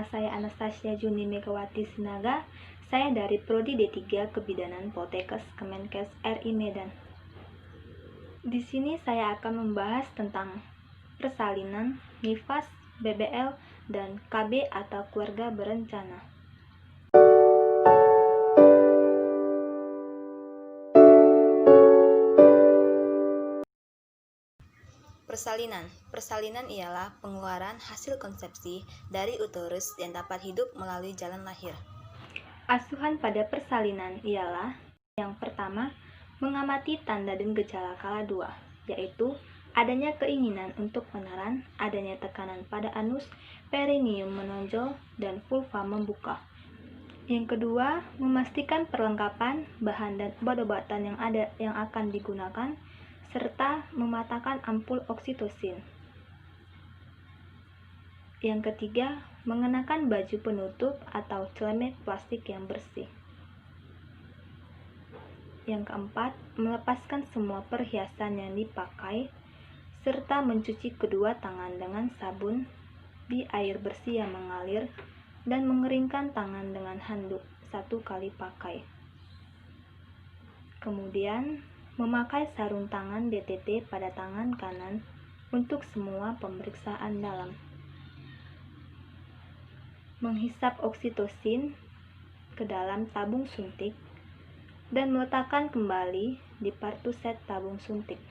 saya Anastasia Juni Megawati Sinaga. Saya dari Prodi D3 Kebidanan Poltekkes Kemenkes RI Medan. Di sini saya akan membahas tentang persalinan, nifas, BBL, dan KB atau keluarga berencana. Persalinan ialah pengeluaran hasil konsepsi dari uterus yang dapat hidup melalui jalan lahir. Asuhan pada persalinan ialah yang pertama, mengamati tanda dan gejala kala 2, yaitu adanya keinginan untuk meneran, adanya tekanan pada anus, perineum menonjol, dan vulva membuka. Yang kedua, memastikan perlengkapan, bahan dan obat-obatan yang akan digunakan, serta mematahkan ampul oksitosin. Yang ketiga, mengenakan baju penutup atau celemek plastik yang bersih. Yang keempat, melepaskan semua perhiasan yang dipakai, serta mencuci kedua tangan dengan sabun di air bersih yang mengalir, dan mengeringkan tangan dengan handuk 1 kali pakai. Kemudian, memakai sarung tangan DTT pada tangan kanan untuk semua pemeriksaan dalam. Menghisap oksitosin ke dalam tabung suntik dan meletakkan kembali di partuset tabung suntik.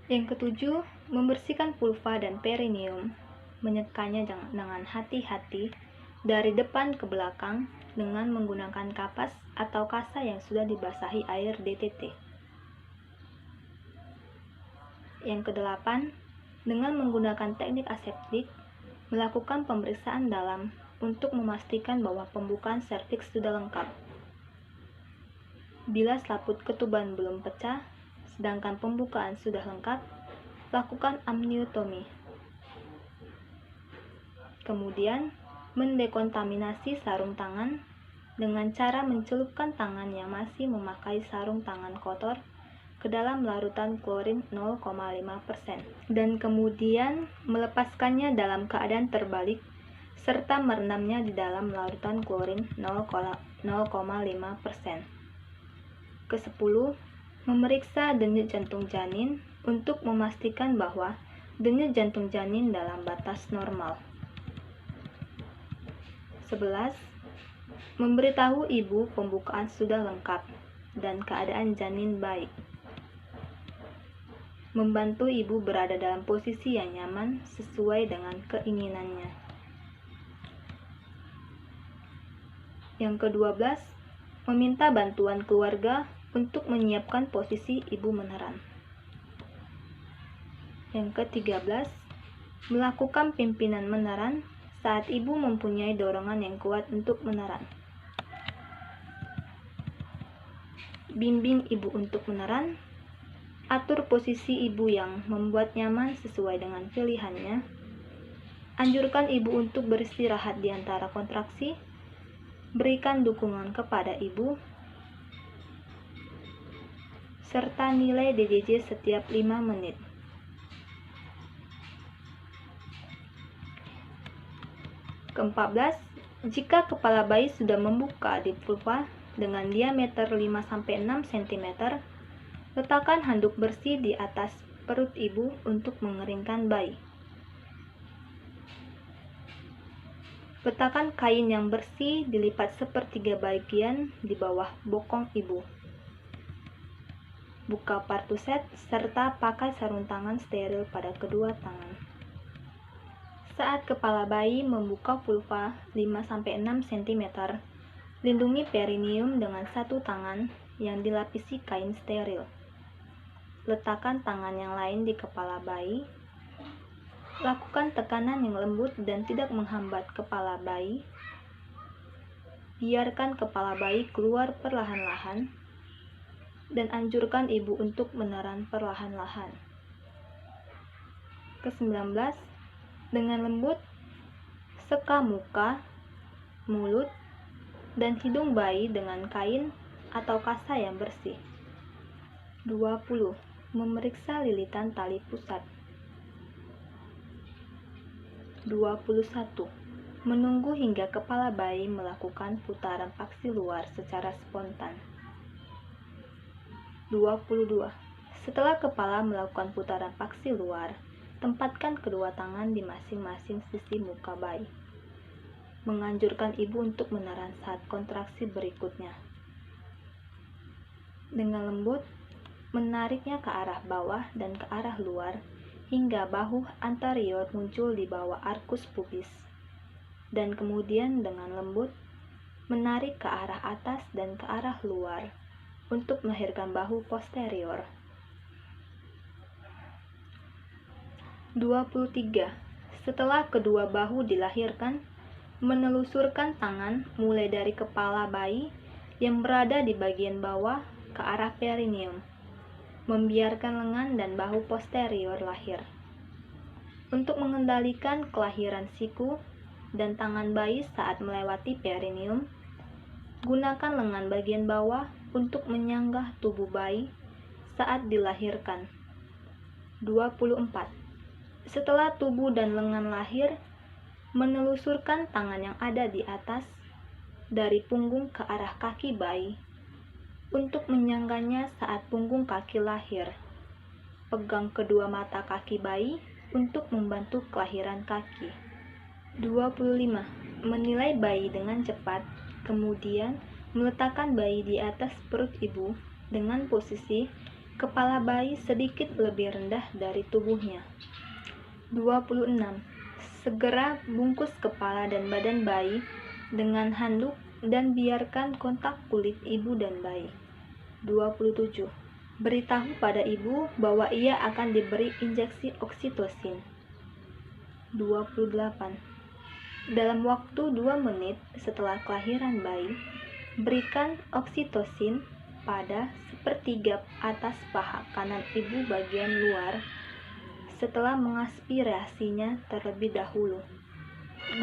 Yang ketujuh, membersihkan vulva dan perineum, menyekanya dengan hati-hati dari depan ke belakang dengan menggunakan kapas atau kasa yang sudah dibasahi air DTT. Yang kedelapan, dengan menggunakan teknik aseptik, melakukan pemeriksaan dalam untuk memastikan bahwa pembukaan serviks sudah lengkap. Bila selaput ketuban belum pecah, sedangkan pembukaan sudah lengkap, lakukan amniotomi. Kemudian, mendekontaminasi sarung tangan dengan cara mencelupkan tangan yang masih memakai sarung tangan kotor ke dalam larutan klorin 0,5% dan kemudian melepaskannya dalam keadaan terbalik serta merendamnya di dalam larutan klorin 0,5%. Ke-10, memeriksa denyut jantung janin untuk memastikan bahwa denyut jantung janin dalam batas normal. 11. Memberitahu ibu pembukaan sudah lengkap dan keadaan janin baik. Membantu ibu berada dalam posisi yang nyaman sesuai dengan keinginannya. Yang ke-12, meminta bantuan keluarga untuk menyiapkan posisi ibu meneran. Yang ke-13, melakukan pimpinan meneran saat ibu mempunyai dorongan yang kuat untuk meneran. Bimbing ibu untuk meneran. Atur posisi ibu yang membuat nyaman sesuai dengan pilihannya. Anjurkan ibu untuk beristirahat di antara kontraksi. Berikan dukungan kepada ibu. Serta nilai DJJ setiap 5 menit. Ke-14, jika kepala bayi sudah membuka di vulva dengan diameter 5-6 cm, letakkan handuk bersih di atas perut ibu untuk mengeringkan bayi. Letakkan kain yang bersih dilipat sepertiga bagian di bawah bokong ibu. Buka partuset serta pakai sarung tangan steril pada kedua tangan. Saat kepala bayi membuka vulva 5-6 cm, lindungi perineum dengan satu tangan yang dilapisi kain steril. Letakkan tangan yang lain di kepala bayi. Lakukan tekanan yang lembut dan tidak menghambat kepala bayi. Biarkan kepala bayi keluar perlahan-lahan dan anjurkan ibu untuk meneran perlahan-lahan. Ke-19, dengan lembut, seka muka, mulut, dan hidung bayi dengan kain atau kasa yang bersih. 20. Memeriksa lilitan tali pusat. 21. menunggu hingga kepala bayi melakukan putaran paksi luar secara spontan. 22. Setelah kepala melakukan putaran paksi luar, tempatkan kedua tangan di masing-masing sisi muka bayi. Menganjurkan ibu untuk menahan saat kontraksi berikutnya. Dengan lembut, menariknya ke arah bawah dan ke arah luar, hingga bahu anterior muncul di bawah arkus pubis. Dan kemudian dengan lembut, menarik ke arah atas dan ke arah luar, untuk melahirkan bahu posterior. 23. Setelah kedua bahu dilahirkan, menelusurkan tangan mulai dari kepala bayi yang berada di bagian bawah ke arah perineum, membiarkan lengan dan bahu posterior lahir. Untuk mengendalikan kelahiran siku dan tangan bayi saat melewati perineum, gunakan lengan bagian bawah untuk menyanggah tubuh bayi saat dilahirkan. 24. Setelah tubuh dan lengan lahir, menelusurkan tangan yang ada di atas dari punggung ke arah kaki bayi untuk menyanggahnya saat punggung kaki lahir. Pegang kedua mata kaki bayi untuk membantu kelahiran kaki. 25. Menilai bayi dengan cepat, kemudian meletakkan bayi di atas perut ibu dengan posisi kepala bayi sedikit lebih rendah dari tubuhnya. 26. Segera bungkus kepala dan badan bayi dengan handuk dan biarkan kontak kulit ibu dan bayi. 27. Beritahu pada ibu bahwa ia akan diberi injeksi oksitosin. 28. Dalam waktu 2 menit setelah kelahiran bayi, berikan oksitosin pada sepertiga atas paha kanan ibu bagian luar setelah mengaspirasinya terlebih dahulu.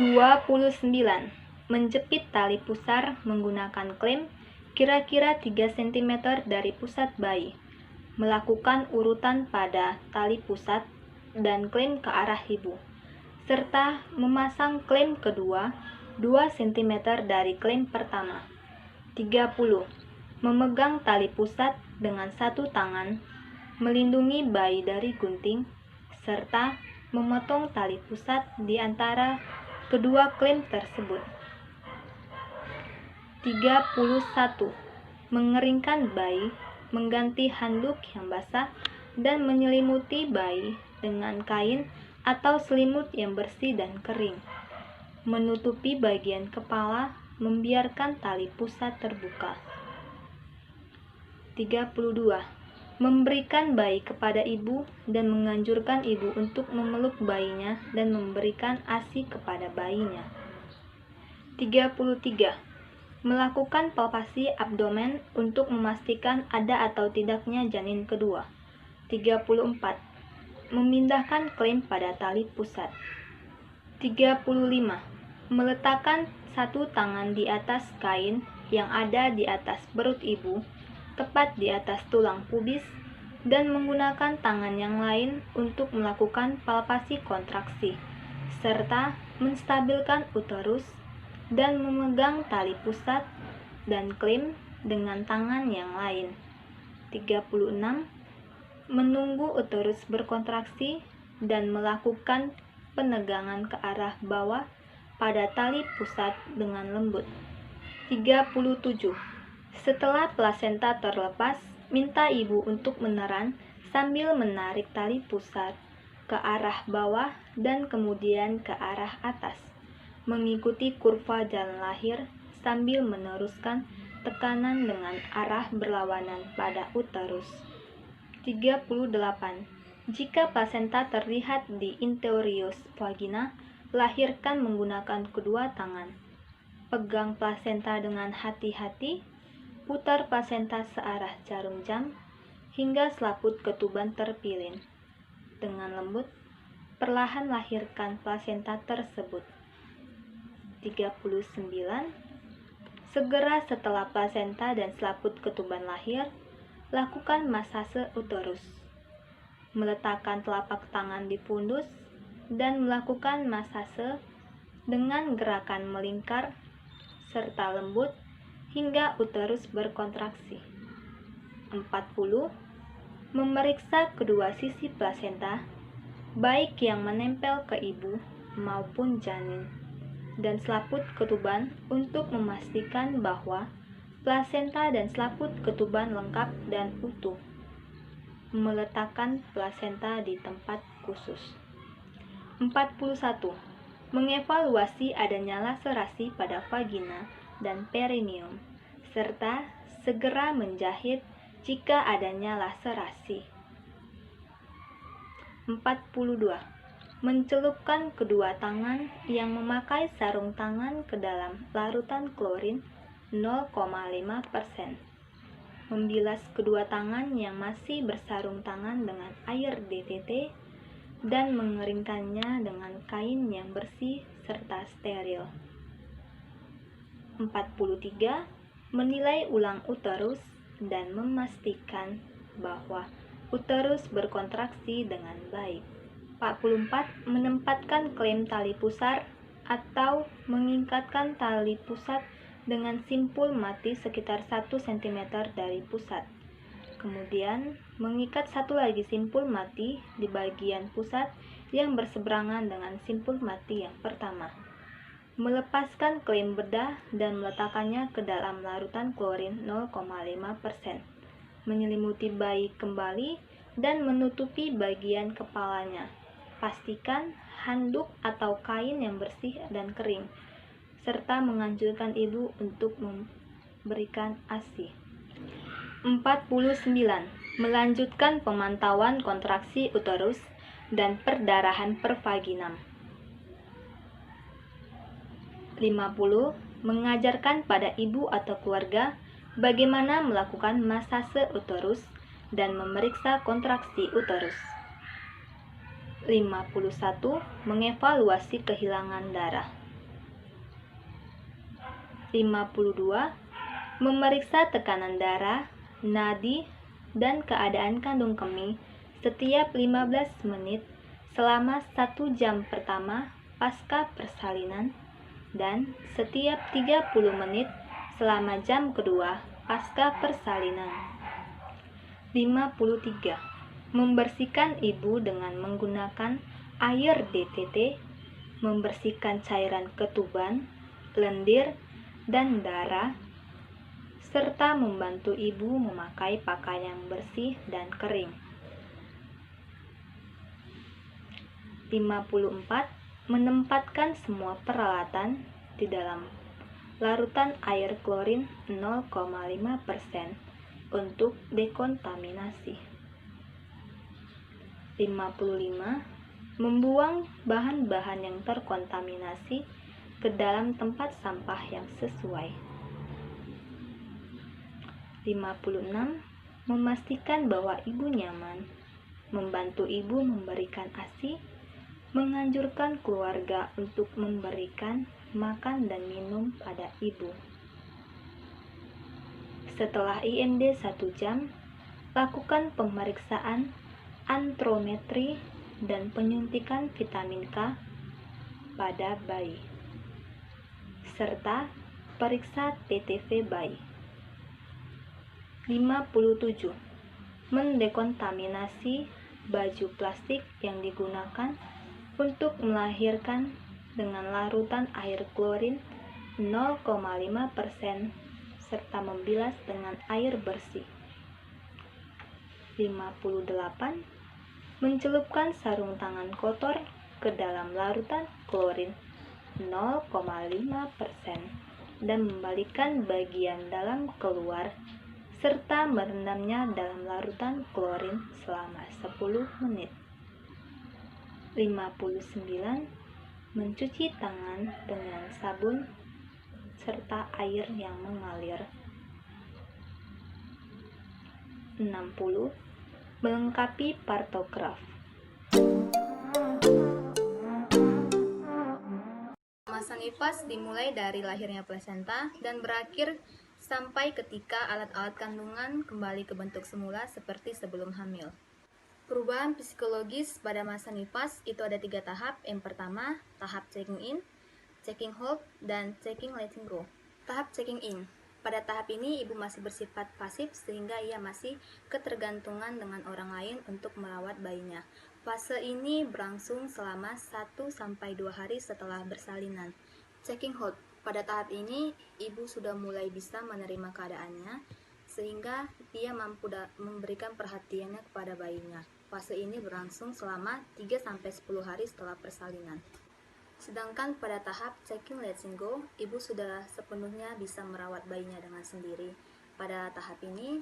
29. Menjepit tali pusar menggunakan klem kira-kira 3 cm dari pusat bayi. Melakukan urutan pada tali pusat dan klem ke arah ibu, serta memasang klem kedua 2 cm dari klem pertama. 30. Memegang tali pusat dengan satu tangan, melindungi bayi dari gunting, serta memotong tali pusat di antara kedua klem tersebut. 31. Mengeringkan bayi, mengganti handuk yang basah, dan menyelimuti bayi dengan kain atau selimut yang bersih dan kering. Menutupi bagian kepala, membiarkan tali pusat terbuka. 32. Memberikan bayi kepada ibu dan menganjurkan ibu untuk memeluk bayinya dan memberikan ASI kepada bayinya. 33. Melakukan palpasi abdomen untuk memastikan ada atau tidaknya janin kedua. 34. Memindahkan klem pada tali pusat. 35. Meletakkan satu tangan di atas kain yang ada di atas perut ibu, tepat di atas tulang pubis, dan menggunakan tangan yang lain untuk melakukan palpasi kontraksi, serta menstabilkan uterus dan memegang tali pusat dan klem dengan tangan yang lain. 36. Menunggu uterus berkontraksi dan melakukan penegangan ke arah bawah pada tali pusat dengan lembut. 37. Setelah plasenta terlepas, minta ibu untuk meneran sambil menarik tali pusat ke arah bawah dan kemudian ke arah atas, mengikuti kurva jalan lahir sambil meneruskan tekanan dengan arah berlawanan pada uterus. 38. Jika plasenta terlihat di interius vagina, lahirkan menggunakan kedua tangan. Pegang plasenta dengan hati-hati, putar plasenta searah jarum jam hingga selaput ketuban terpilin. Dengan lembut, perlahan lahirkan plasenta tersebut. 39. Segera setelah plasenta dan selaput ketuban lahir, lakukan masase uterus. Meletakkan telapak tangan di pundus dan melakukan masase dengan gerakan melingkar serta lembut hingga uterus berkontraksi. 40. Memeriksa kedua sisi plasenta, baik yang menempel ke ibu maupun janin, dan selaput ketuban untuk memastikan bahwa plasenta dan selaput ketuban lengkap dan utuh. Meletakkan plasenta di tempat khusus. 41. Mengevaluasi adanya laserasi pada vagina dan perineum, serta segera menjahit jika adanya laserasi. 42. Mencelupkan kedua tangan yang memakai sarung tangan ke dalam larutan klorin 0,5%. Membilas kedua tangan yang masih bersarung tangan dengan air DTT dan mengeringkannya dengan kain yang bersih serta steril. 43. Menilai ulang uterus dan memastikan bahwa uterus berkontraksi dengan baik. 44. Menempatkan klem tali pusar atau mengikatkan tali pusat dengan simpul mati sekitar 1 cm dari pusat. Kemudian, mengikat satu lagi simpul mati di bagian pusat yang berseberangan dengan simpul mati yang pertama. Melepaskan klem bedah dan meletakkannya ke dalam larutan klorin 0,5%. Menyelimuti bayi kembali dan menutupi bagian kepalanya. Pastikan handuk atau kain yang bersih dan kering, serta menganjurkan ibu untuk memberikan ASI. 49. Melanjutkan pemantauan kontraksi uterus dan perdarahan per vaginam. 50. Mengajarkan pada ibu atau keluarga bagaimana melakukan masase uterus dan memeriksa kontraksi uterus. 51. Mengevaluasi kehilangan darah. 52. Memeriksa tekanan darah, nadi, dan keadaan kandung kemih setiap 15 menit selama 1 jam pertama pasca persalinan dan setiap 30 menit selama jam kedua pasca persalinan. 53. Membersihkan ibu dengan menggunakan air DTT, membersihkan cairan ketuban, lendir, dan darah, serta membantu ibu memakai pakaian bersih dan kering. 54. Menempatkan semua peralatan di dalam larutan air klorin 0,5% untuk dekontaminasi. 55. Membuang bahan-bahan yang terkontaminasi ke dalam tempat sampah yang sesuai. 56. Memastikan bahwa ibu nyaman, membantu ibu memberikan ASI, menganjurkan keluarga untuk memberikan makan dan minum pada ibu. Setelah IMD 1 jam, lakukan pemeriksaan antrometri dan penyuntikan vitamin K pada bayi, serta periksa TTV bayi. 57. Mendekontaminasi baju plastik yang digunakan untuk melahirkan dengan larutan air klorin 0,5% serta membilas dengan air bersih. 58. Mencelupkan sarung tangan kotor ke dalam larutan klorin 0,5% dan membalikkan bagian dalam keluar serta merendamnya dalam larutan klorin selama 10 menit. 59. Mencuci tangan dengan sabun serta air yang mengalir. 60. Melengkapi partograf. Masa nifas dimulai dari lahirnya plasenta dan berakhir sampai ketika alat-alat kandungan kembali ke bentuk semula seperti sebelum hamil. Perubahan psikologis pada masa nifas itu ada 3 tahap. Yang pertama, tahap checking in. checking hold, dan checking letting go. Tahap checking in. Pada tahap ini, ibu masih bersifat pasif sehingga ia masih ketergantungan dengan orang lain untuk merawat bayinya. Fase ini berlangsung selama 1-2 hari setelah bersalinan. Checking hold. Pada tahap ini, ibu sudah mulai bisa menerima keadaannya sehingga ia mampu memberikan perhatiannya kepada bayinya. Fase ini berlangsung selama 3-10 hari setelah persalinan. Sedangkan pada tahap checking letting go, ibu sudah sepenuhnya bisa merawat bayinya dengan sendiri. Pada tahap ini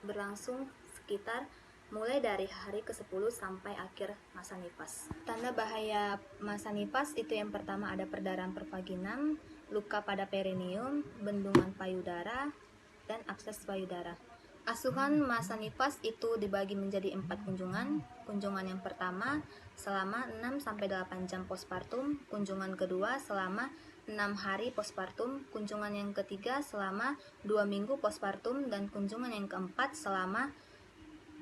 berlangsung sekitar mulai dari hari ke-10 sampai akhir masa nifas. Tanda bahaya masa nifas itu yang pertama ada perdarahan pervaginam, luka pada perineum, bendungan payudara, dan abses payudara. Asuhan masa nifas itu dibagi menjadi 4 kunjungan. Kunjungan yang pertama selama 6-8 jam postpartum, kunjungan kedua selama 6 hari postpartum, kunjungan yang ketiga selama 2 minggu postpartum, dan kunjungan yang keempat selama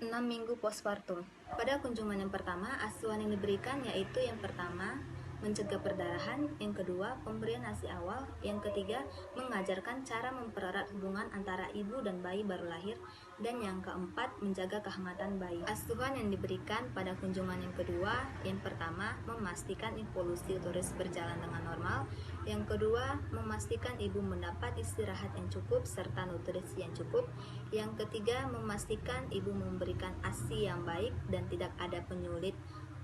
6 minggu postpartum. Pada kunjungan yang pertama, asuhan yang diberikan yaitu yang pertama mencegah perdarahan, yang kedua pemberian ASI awal, yang ketiga mengajarkan cara mempererat hubungan antara ibu dan bayi baru lahir, dan yang keempat menjaga kehangatan bayi. Asuhan yang diberikan pada kunjungan yang kedua, yang pertama memastikan evolusi uterus berjalan dengan normal, yang kedua memastikan ibu mendapat istirahat yang cukup serta nutrisi yang cukup, yang ketiga memastikan ibu memberikan ASI yang baik dan tidak ada penyulit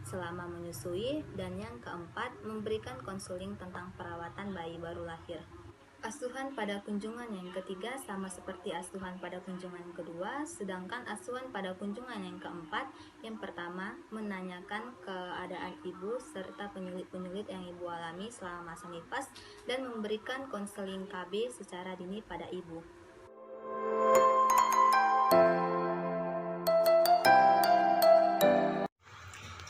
selama menyusui, dan yang keempat memberikan konseling tentang perawatan bayi baru lahir. Asuhan pada kunjungan yang ketiga sama seperti asuhan pada kunjungan yang kedua, sedangkan asuhan pada kunjungan yang keempat, yang pertama menanyakan keadaan ibu serta penyulit-penyulit yang ibu alami selama masa nifas dan memberikan konseling KB secara dini pada ibu.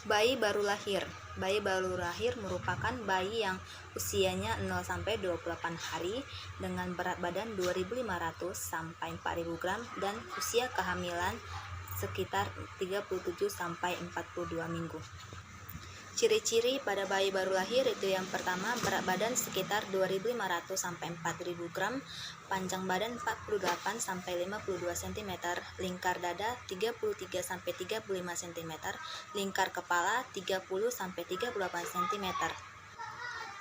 Bayi baru lahir. Bayi baru lahir merupakan bayi yang usianya 0-28 hari dengan berat badan 2.500 sampai 4.000 gram dan usia kehamilan sekitar 37-42 minggu. Ciri-ciri pada bayi baru lahir itu yang pertama berat badan sekitar 2.500 sampai 4.000 gram, panjang badan 48 sampai 52 cm, lingkar dada 33 sampai 35 cm, lingkar kepala 30 sampai 38 cm.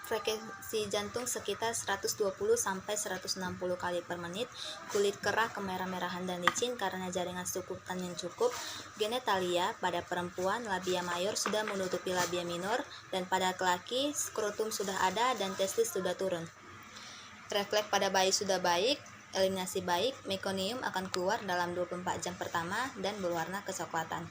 Frekuensi jantung sekitar 120 sampai 160 kali per menit, kulit kerah kemerah-merahan dan licin karena jaringan sukutan yang cukup. Genitalia pada perempuan labia mayor sudah menutupi labia minor, dan pada laki skrotum sudah ada dan testis sudah turun. Refleks pada bayi sudah baik, eliminasi baik, mekonium akan keluar dalam 24 jam pertama dan berwarna kecoklatan.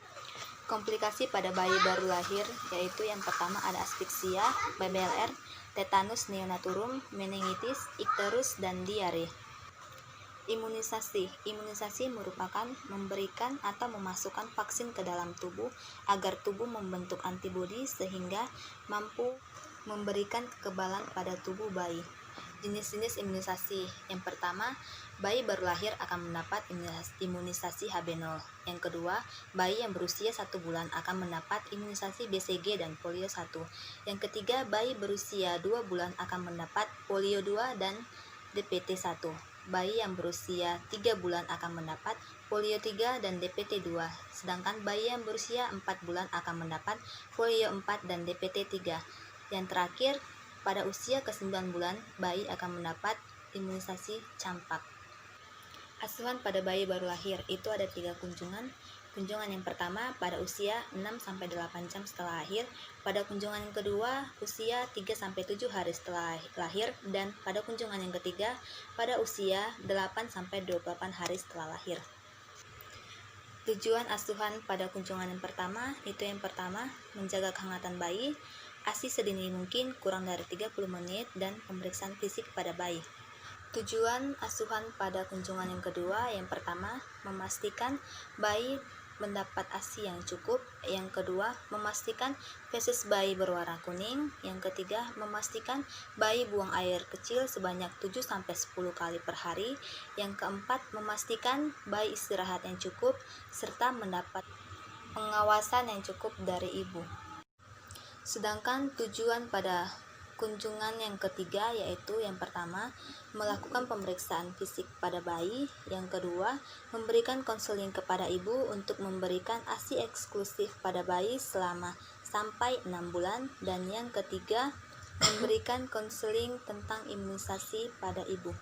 Komplikasi pada bayi baru lahir yaitu yang pertama ada asfiksia, BBLR, tetanus neonaturum, meningitis, ikterus, dan diare. Imunisasi. Imunisasi merupakan memberikan atau memasukkan vaksin ke dalam tubuh agar tubuh membentuk antibodi sehingga mampu memberikan kekebalan pada tubuh bayi. Jenis-jenis imunisasi. Yang pertama, bayi baru lahir akan mendapat imunisasi HB0. Yang kedua, bayi yang berusia 1 bulan akan mendapat imunisasi BCG dan polio 1. Yang ketiga, bayi berusia 2 bulan akan mendapat polio 2 dan DPT 1. Bayi yang berusia 3 bulan akan mendapat polio 3 dan DPT 2. Sedangkan bayi yang berusia 4 bulan akan mendapat polio 4 dan DPT 3. Yang terakhir, pada usia ke-9 bulan, bayi akan mendapat imunisasi campak. Asuhan pada bayi baru lahir itu ada 3 kunjungan. Kunjungan yang pertama pada usia 6-8 jam setelah lahir, pada kunjungan yang kedua usia 3-7 hari setelah lahir, dan pada kunjungan yang ketiga pada usia 8-28 hari setelah lahir. Tujuan asuhan pada kunjungan yang pertama itu yang pertama menjaga kehangatan bayi, ASI sedini mungkin kurang dari 30 menit, dan pemeriksaan fisik pada bayi. Tujuan asuhan pada kunjungan yang kedua, yang pertama memastikan bayi mendapat ASI yang cukup, yang kedua memastikan feses bayi berwarna kuning, yang ketiga memastikan bayi buang air kecil sebanyak 7-10 kali per hari, yang keempat memastikan bayi istirahat yang cukup serta mendapat pengawasan yang cukup dari ibu. Sedangkan tujuan pada Kunjungan yang ketiga yaitu yang pertama, melakukan pemeriksaan fisik pada bayi, yang kedua, memberikan konseling kepada ibu untuk memberikan ASI eksklusif pada bayi selama sampai 6 bulan, dan yang ketiga, memberikan konseling tentang imunisasi pada ibu.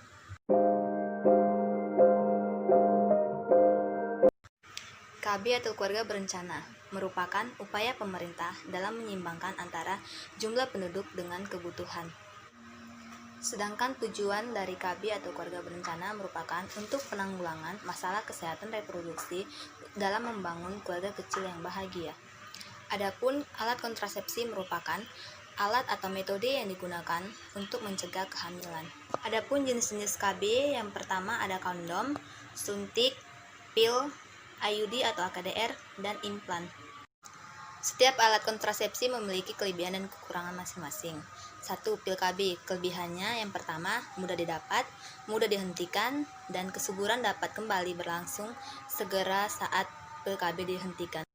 KB atau keluarga berencana merupakan upaya pemerintah dalam menyeimbangkan antara jumlah penduduk dengan kebutuhan. Sedangkan tujuan dari KB atau keluarga berencana merupakan untuk penanggulangan masalah kesehatan reproduksi dalam membangun keluarga kecil yang bahagia. Adapun alat kontrasepsi merupakan alat atau metode yang digunakan untuk mencegah kehamilan. Adapun jenis-jenis KB, yang pertama ada kondom, suntik, pil, IUD atau AKDR, dan implan. Setiap alat kontrasepsi memiliki kelebihan dan kekurangan masing-masing. 1. Pil KB. Kelebihannya yang pertama, mudah didapat, mudah dihentikan, dan kesuburan dapat kembali berlangsung segera saat pil KB dihentikan.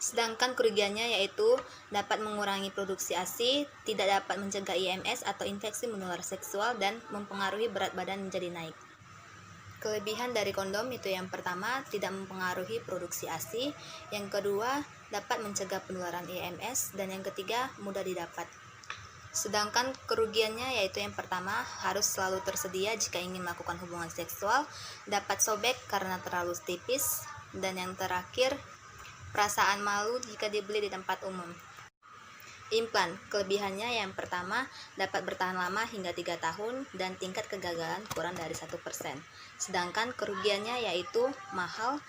Sedangkan kerugiannya yaitu dapat mengurangi produksi ASI, tidak dapat mencegah IMS atau infeksi menular seksual, dan mempengaruhi berat badan menjadi naik. Kelebihan dari kondom itu yang pertama, tidak mempengaruhi produksi ASI, yang kedua, dapat mencegah penularan IMS, dan yang ketiga, mudah didapat. Sedangkan kerugiannya yaitu yang pertama, harus selalu tersedia jika ingin melakukan hubungan seksual, dapat sobek karena terlalu tipis, dan yang terakhir, perasaan malu jika dibeli di tempat umum. Implan, kelebihannya yang pertama, dapat bertahan lama hingga 3 tahun dan tingkat kegagalan kurang dari 1%. Sedangkan kerugiannya yaitu mahal,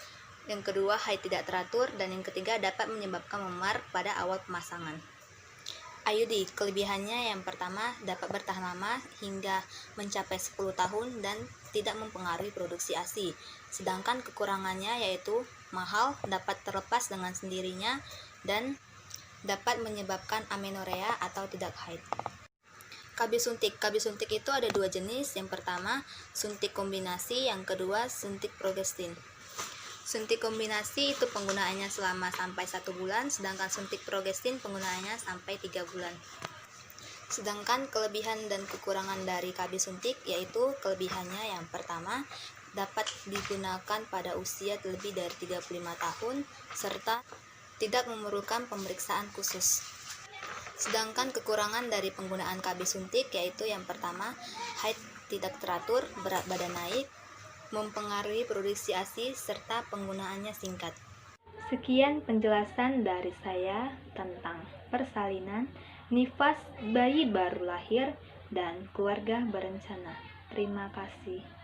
yang kedua haid tidak teratur, dan yang ketiga dapat menyebabkan memar pada awal pemasangan. IUD, kelebihannya yang pertama, dapat bertahan lama hingga mencapai 10 tahun dan tidak mempengaruhi produksi ASI. Sedangkan kekurangannya yaitu mahal, dapat terlepas dengan sendirinya, dan dapat menyebabkan amenorea atau tidak haid. KB suntik. KB suntik itu ada 2 jenis. Yang pertama, suntik kombinasi, yang kedua, suntik progestin. Suntik kombinasi itu penggunaannya selama sampai 1 bulan, sedangkan suntik progestin penggunaannya sampai 3 bulan. Sedangkan kelebihan dan kekurangan dari KB suntik yaitu kelebihannya yang pertama, dapat digunakan pada usia lebih dari 35 tahun serta tidak memerlukan pemeriksaan khusus. Sedangkan kekurangan dari penggunaan KB suntik yaitu yang pertama, haid tidak teratur, berat badan naik, mempengaruhi produksi ASI, serta penggunaannya singkat. Sekian penjelasan dari saya tentang persalinan, nifas, bayi baru lahir, dan keluarga berencana. Terima kasih.